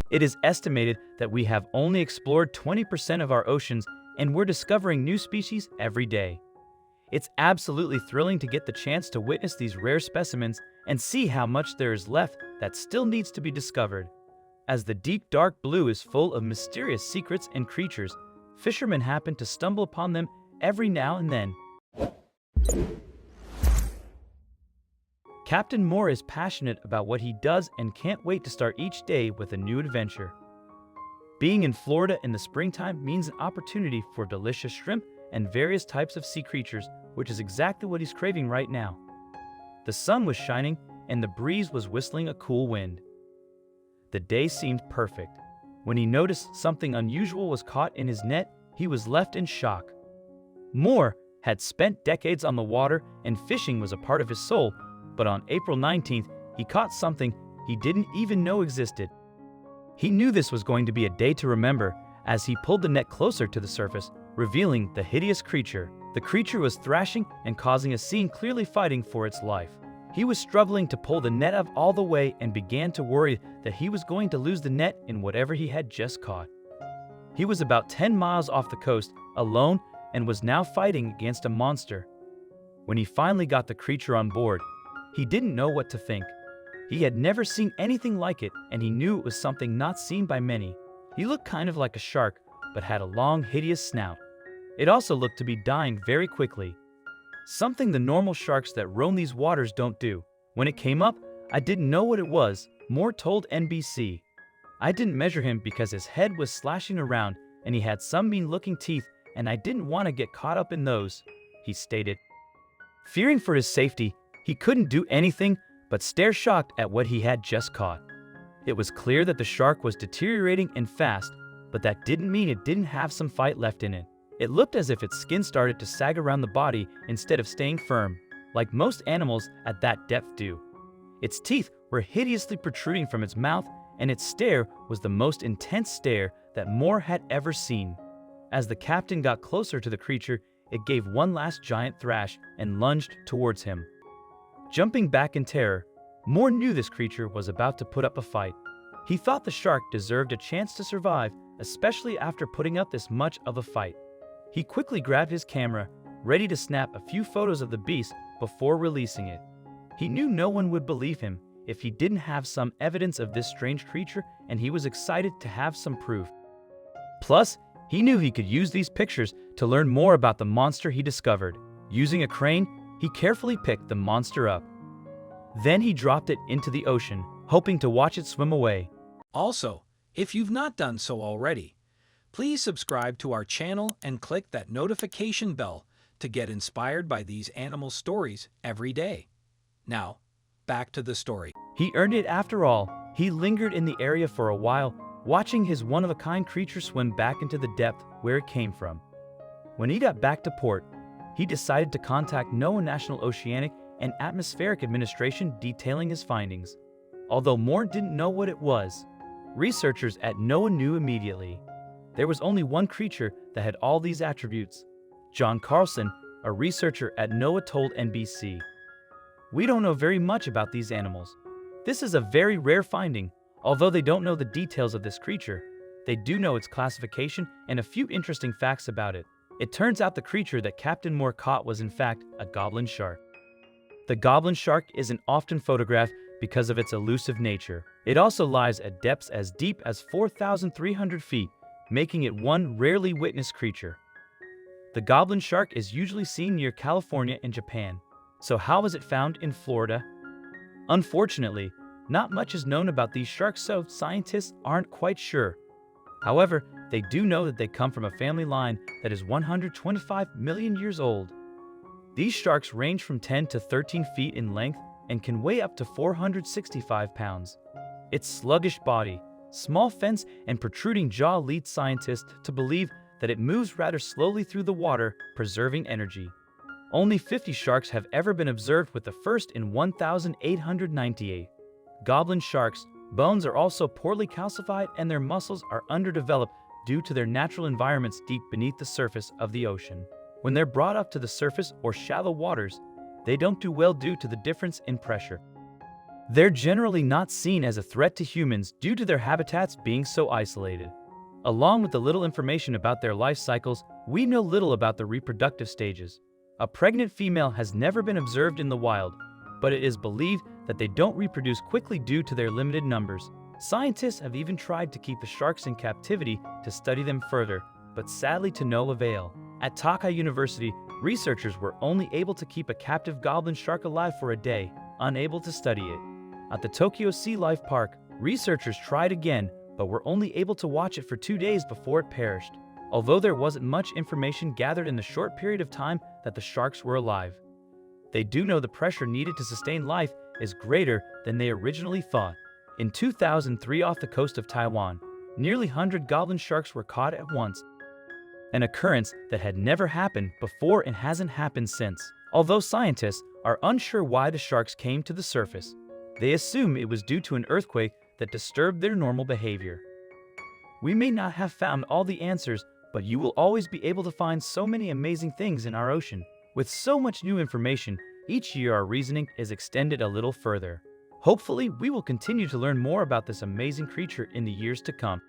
It is estimated that we have only explored 20% of our oceans, and we're discovering new species every day. It's absolutely thrilling to get the chance to witness these rare specimens and see how much there is left that still needs to be discovered. As the deep dark blue is full of mysterious secrets and creatures, fishermen happen to stumble upon them every now and then. Captain Moore is passionate about what he does and can't wait to start each day with a new adventure. Being in Florida in the springtime means an opportunity for delicious shrimp and various types of sea creatures, which is exactly what he's craving right now. The sun was shining and the breeze was whistling a cool wind. The day seemed perfect. When he noticed something unusual was caught in his net, he was left in shock. Moore had spent decades on the water and fishing was a part of his soul, but on April 19th, he caught something he didn't even know existed. He knew this was going to be a day to remember as he pulled the net closer to the surface, revealing the hideous creature. The creature was thrashing and causing a scene, clearly fighting for its life. He was struggling to pull the net up all the way and began to worry that he was going to lose the net in whatever he had just caught. He was about 10 miles off the coast, alone, and was now fighting against a monster. When he finally got the creature on board, he didn't know what to think. He had never seen anything like it, and he knew it was something not seen by many. He looked kind of like a shark, but had a long, hideous snout. It also looked to be dying very quickly. Something the normal sharks that roam these waters don't do. When it came up, I didn't know what it was, Moore told NBC. I didn't measure him because his head was slashing around and he had some mean-looking teeth, and I didn't want to get caught up in those, he stated. Fearing for his safety, he couldn't do anything but stare shocked at what he had just caught. It was clear that the shark was deteriorating and fast, but that didn't mean it didn't have some fight left in it. It looked as if its skin started to sag around the body instead of staying firm, like most animals at that depth do. Its teeth were hideously protruding from its mouth, and its stare was the most intense stare that Moore had ever seen. As the captain got closer to the creature, it gave one last giant thrash and lunged towards him. Jumping back in terror, Moore knew this creature was about to put up a fight. He thought the shark deserved a chance to survive, especially after putting up this much of a fight. He quickly grabbed his camera, ready to snap a few photos of the beast before releasing it. He knew no one would believe him if he didn't have some evidence of this strange creature, and he was excited to have some proof. Plus, he knew he could use these pictures to learn more about the monster he discovered. Using a crane, he carefully picked the monster up. Then he dropped it into the ocean, hoping to watch it swim away. Also, if you've not done so already, please subscribe to our channel and click that notification bell to get inspired by these animal stories every day. Now, back to the story. He earned it after all. He lingered in the area for a while, watching his one-of-a-kind creature swim back into the depth where it came from. When he got back to port, he decided to contact NOAA National Oceanic and Atmospheric Administration detailing his findings. Although Moore didn't know what it was, researchers at NOAA knew immediately. There was only one creature that had all these attributes. John Carlson, a researcher at NOAA, told NBC, "We don't know very much about these animals. This is a very rare finding. Although they don't know the details of this creature, they do know its classification and a few interesting facts about it. It turns out the creature that Captain Moore caught was in fact a goblin shark. The goblin shark isn't often photographed because of its elusive nature. It also lies at depths as deep as 4,300 feet, making it one rarely witnessed creature. The goblin shark is usually seen near California and Japan. So how is it found in Florida? Unfortunately, not much is known about these sharks, so scientists aren't quite sure. However, they do know that they come from a family line that is 125 million years old. These sharks range from 10 to 13 feet in length and can weigh up to 465 pounds. Its sluggish body, small fins, and protruding jaw lead scientists to believe that it moves rather slowly through the water, preserving energy. Only 50 sharks have ever been observed, with the first in 1,898. Goblin sharks' bones are also poorly calcified and their muscles are underdeveloped due to their natural environments deep beneath the surface of the ocean. When they're brought up to the surface or shallow waters, they don't do well due to the difference in pressure. They're generally not seen as a threat to humans due to their habitats being so isolated. Along with the little information about their life cycles, we know little about the reproductive stages. A pregnant female has never been observed in the wild, but it is believed that they don't reproduce quickly due to their limited numbers. Scientists have even tried to keep the sharks in captivity to study them further, but sadly to no avail. At Takai University, researchers were only able to keep a captive goblin shark alive for a day, unable to study it. At the Tokyo Sea Life Park, researchers tried again, but were only able to watch it for 2 days before it perished. Although there wasn't much information gathered in the short period of time that the sharks were alive, they do know the pressure needed to sustain life is greater than they originally thought. In 2003, off the coast of Taiwan, nearly 100 goblin sharks were caught at once, an occurrence that had never happened before and hasn't happened since. Although scientists are unsure why the sharks came to the surface, they assume it was due to an earthquake that disturbed their normal behavior. We may not have found all the answers, but you will always be able to find so many amazing things in our ocean. With so much new information, each year our reasoning is extended a little further. Hopefully, we will continue to learn more about this amazing creature in the years to come.